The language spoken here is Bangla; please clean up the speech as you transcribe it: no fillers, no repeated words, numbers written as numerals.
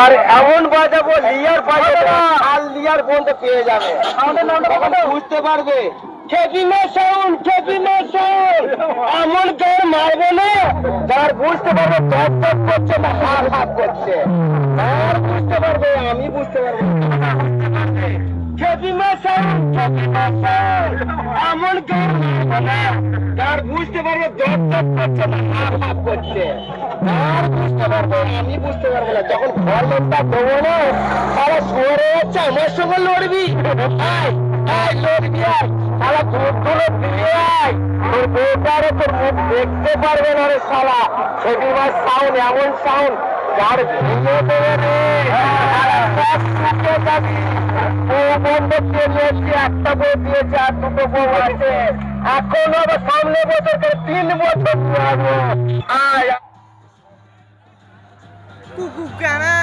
আর এমন বাজাবো লিয়ার বাজাবো আর লিয়ার বন্ধ পেয়ে যাবে, বুঝতে পারবে। এমন গান মারবো না যার বুঝতে পারবে টপ টপ করছে না হাফ হাফ করছে, আর বুঝতে পারবে আমি বুঝতে পারবো। এমন গান মারবো না যার বুঝতে পারবে টপ টপ করছে না হাফ হাফ করছে, আর বুঝতে পারবো আমি বুঝতে পারবো না। যখন ঘর লোকটা দেবো না তারা সরে যাচ্ছে আমার সঙ্গে লড়বি, লড়বি আর শালা দুধগুলো দিয়ে আয়, তোর বউটারে তোর মুখ দেখতে পারবে না রে শালা। সেদিনবার সাউন্ড এমন সাউন্ড যার ভেঙে দেবে রে, যাবি। বউ বন্ধ দিয়েছে, একটা বউ দিয়েছে আর দুটো বউ আছে, এখন আবার সামনে বছর 3 বছর আয় Cucucana.